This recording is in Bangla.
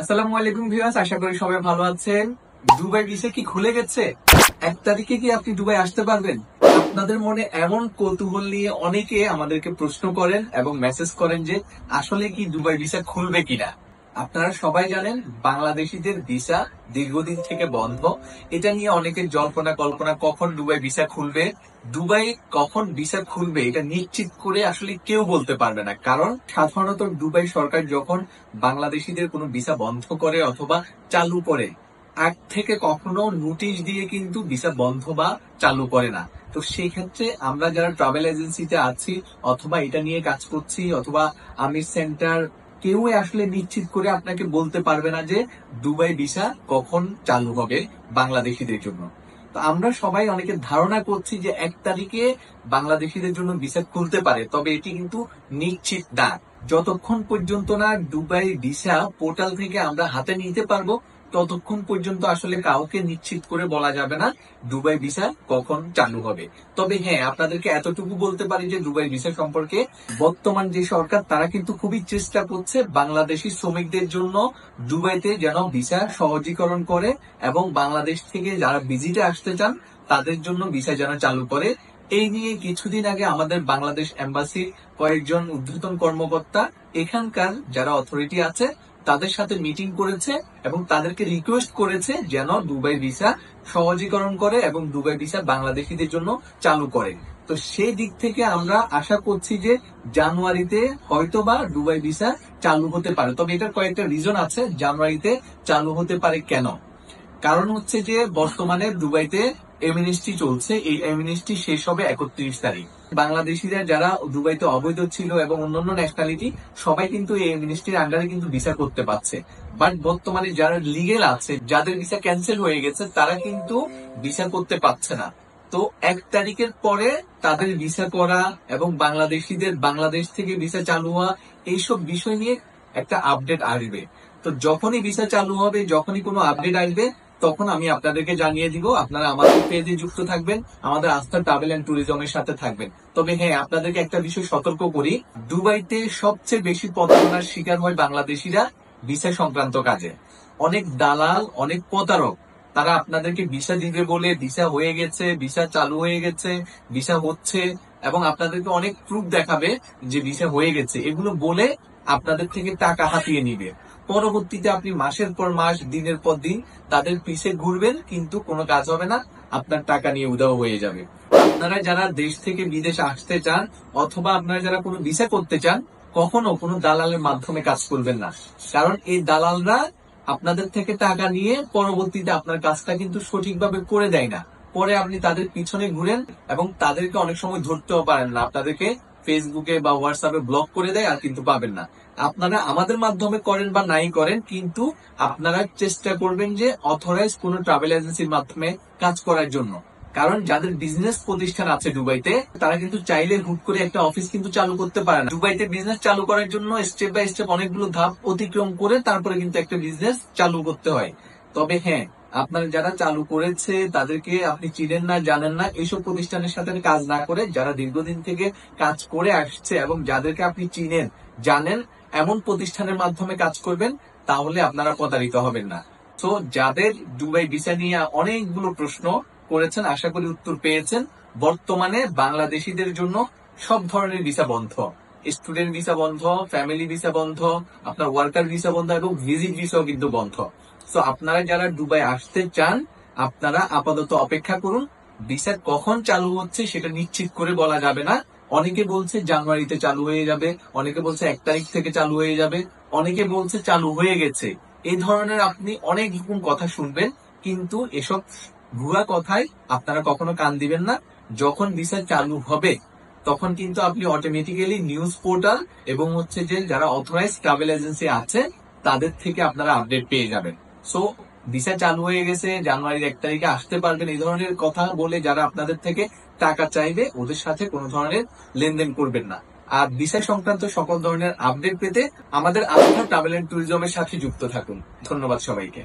আসসালামু আলাইকুম ভিউয়ার্স, আশা করি সবাই ভালো আছেন। দুবাই ভিসা কি খুলে গেছে? 1 তারিখে কি আপনি দুবাই আসতে পারবেন? আপনাদের মনে এমন কৌতূহল নিয়ে অনেকে আমাদেরকে প্রশ্ন করেন এবং মেসেজ করেন যে আসলে কি দুবাই ভিসা খুলবে কিনা। আপনারা সবাই জানেন বাংলাদেশিদের ভিসা দীর্ঘদিন থেকে বন্ধ। এটা নিয়ে অনেকের জল্পনা কল্পনা, কখন দুবাই ভিসা খুলবে। দুবাই কখন ভিসা খুলবে এটা নিশ্চিত করে আসলে কেউ বলতে পারবে না, কারণ সাধারণত দুবাই সরকার যখন বাংলাদেশিদের কোনো ভিসা বন্ধ করে অথবা চালু করে, আগ থেকে কখনো নোটিশ দিয়ে কিন্তু ভিসা বন্ধ বা চালু করে না। তো সেই ক্ষেত্রে আমরা যারা ট্রাভেল এজেন্সিতে আছি অথবা এটা নিয়ে কাজ করছি অথবা আমির সেন্টার, কেউ আসলে নিশ্চিত করে আপনাকে বলতে পারবে না যে দুবাই ভিসা কখন চালু হবে বাংলাদেশিদের জন্য। তো আমরা সবাই অনেকে ধারণা করছি যে 1 তারিখে বাংলাদেশিদের জন্য ভিসা খুলতে পারে, তবে এটি কিন্তু নিশ্চিত না। যতক্ষণ পর্যন্ত না দুবাই ভিসা পোর্টাল থেকে আমরা হাতে নিতে পারবো, ততক্ষণ পর্যন্ত আসলে কাউকে নিশ্চিত করে বলা যাবে না দুবাই ভিসা কখন চালু হবে। তবে হ্যাঁ, আপনাদেরকে এতটুকু বলতে পারি যে দুবাই ভিসা সম্পর্কে বর্তমান যে সরকার, তারা কিন্তু খুবই চেষ্টা করছে বাংলাদেশি শ্রমিকদের জন্য দুবাইতে যেন ভিসা সহজীকরণ করে এবং বাংলাদেশ থেকে যারা ভিজিটে আসতে চান তাদের জন্য ভিসা যেন চালু করে। এই নিয়ে কিছুদিন আগে আমাদের বাংলাদেশ এম্বাসির কয়েকজন ঊর্ধ্বতন কর্মকর্তা এখানকার যারা অথরিটি আছে তাদের সাথে মিটিং করেছে এবং তাদেরকে রিকোয়েস্ট করেছে যেন দুবাই ভিসা সহজীকরণ করে এবং দুবাই ভিসা বাংলাদেশিদের জন্য চালু করে। তো সেই দিক থেকে আমরা আশা করছি যে জানুয়ারিতে হয়তোবা দুবাই ভিসা চালু হতে পারে। তবে এটার কয়েকটা রিজন আছে জানুয়ারিতে চালু হতে পারে কেন। কারণ হচ্ছে যে বর্তমানে দুবাইতে এমএনএসটি চলছে, এই এমএনএসটি শেষ হবে 31 তারিখ। বাংলাদেশিরা যারা দুবাইতে অবৈধ ছিল এবং অন্যান্য ন্যাশনালিটি, সবাই কিন্তু এই এমএনএসটির আন্ডারে কিন্তু ভিসা করতে পারছে। বাট বর্তমানে যারা লিগেল আছে, যাদের ভিসা ক্যান্সেল হয়ে গেছে, তারা কিন্তু ভিসা করতে পারছে না। তো 1 তারিখের পরে তাদের ভিসা করা এবং বাংলাদেশিদের বাংলাদেশ থেকে ভিসা চালু হওয়া, এইসব বিষয় নিয়ে একটা আপডেট আসবে। তো যখনই ভিসা চালু হবে, যখনই কোনো আপডেট আসবে, তখন আমি আপনাদেরকে জানিয়ে দিব। আপনারা আমাদের পেজে যুক্ত থাকবেন, আমাদের আস্থা ট্রাভেল এন্ড ট্যুরিজমের সাথে থাকবেন। তবে হ্যাঁ, আপনাদেরকে একটা বিষয় সতর্ক করি, দুবাইতে সবচেয়ে বেশি প্রতারণার শিকার হয় বাংলাদেশিরা ভিসা সংক্রান্ত কাজে। অনেক দালাল, অনেক প্রতারক, তারা আপনাদেরকে ভিসা দিবে বলে ভিসা হয়ে গেছে, ভিসা চালু হয়ে গেছে, ভিসা হচ্ছে এবং আপনাদেরকে অনেক প্রুফ দেখাবে যে ভিসা হয়ে গেছে, এগুলো বলে আপনাদের থেকে টাকা হাতিয়ে নিবে। পরবর্তীতে আপনি মাসের পর মাস, দিনের পর দিন তাদের পিছে ঘুরবেন, কিন্তু কোনো কাজ হবে না, আপনার টাকা নিয়ে উধাও হয়ে যাবে। আপনারা যারা দেশ থেকে বিদেশে আসতে চান অথবা আপনারা যারা কোনো ভিসা করতে চান, কখনো কোনো দালালের মাধ্যমে কাজ করবেন না। কারণ এই দালালরা আপনাদের থেকে টাকা নিয়ে পরবর্তীতে আপনার কাজটা কিন্তু সঠিকভাবে করে দেয় না। পরে আপনি তাদের পিছনে ঘুরেন এবং তাদেরকে অনেক সময় ধরতেও পারেন না, আপনাদেরকে ফেসবুকে বা হোয়াটসঅ্যাপে ব্লক করে দেয় আর কিন্তু পাবেন না। আপনারা আমাদের মাধ্যমে করেন বা নাই করেন, কিন্তু আপনারা চেষ্টা করবেন যে অথরাইজ কোনো ট্রাভেল এজেন্সির মাধ্যমে কাজ করার জন্য। কারণ যাদের বিজনেস প্রতিষ্ঠান আছে দুবাইতে, তারা কিন্তু চাইলে হুট করে একটা অফিস কিন্তু চালু করতে পারে না। দুবাইতে বিজনেস চালু করার জন্য স্টেপ বাই স্টেপ অনেকগুলো ধাপ অতিক্রম করে তারপরে কিন্তু একটা বিজনেস চালু করতে হয়। তবে হ্যাঁ, আপনারা যারা চালু করেছে তাদেরকে আপনি চিনেন না, জানেন না, এইসব প্রতিষ্ঠানের সাথে কাজ না করে যারা দীর্ঘদিন থেকে কাজ করে আসছে এবং যাদেরকে আপনি চিনেন, জানেন, এমন প্রতিষ্ঠানের মাধ্যমে কাজ করবেন, তাহলে আপনারা প্রতারিত হবেন না। তো যাদের দুবাই ভিসা নিয়ে অনেকগুলো প্রশ্ন করেছেন, আশা করি উত্তর পেয়েছেন। বর্তমানে বাংলাদেশিদের জন্য সব ধরনের ভিসা বন্ধ, স্টুডেন্ট ভিসা বন্ধ, ফ্যামিলি ভিসা বন্ধ, আপনার ওয়ার্কার ভিসা বন্ধ এবং ভিজিট ভিসাও কিন্তু বন্ধ। তো আপনারা যারা দুবাই আসতে চান, আপনারা আপাতত অপেক্ষা করুন। ভিসা কখন চালু হচ্ছে সেটা নিশ্চিত করে বলা যাবে না। অনেকে বলছে জানুয়ারিতে চালু হয়ে যাবে, অনেকে বলছে 1 তারিখ থেকে চালু হয়ে যাবে, অনেকে বলছে চালু হয়ে গেছে। এই ধরনের আপনি অনেক রকম কথা শুনবেন, কিন্তু এসব ভুয়া কথায় আপনারা কখনো কান দিবেন না। যখন ভিসা চালু হবে, তখন কিন্তু আপনি অটোমেটিক্যালি নিউজ পোর্টাল এবং হচ্ছে যে যারা অথরাইজ ট্রাভেল এজেন্সি আছে তাদের থেকে আপনারা আপডেট পেয়ে যাবেন। সো ভিসা চালু হয়ে গেছে, জানুয়ারির 1 তারিখে আসতে পারবেন, এই ধরনের কথা বলে যারা আপনাদের থেকে টাকা চাইবে, ওদের সাথে কোনো ধরনের লেনদেন করবেন না। আর ভিসা সংক্রান্ত সকল ধরনের আপডেট পেতে আমাদের আস্থা ট্রাভেল এন্ড ট্যুরিজমের সাথে যুক্ত থাকুন। ধন্যবাদ সবাইকে।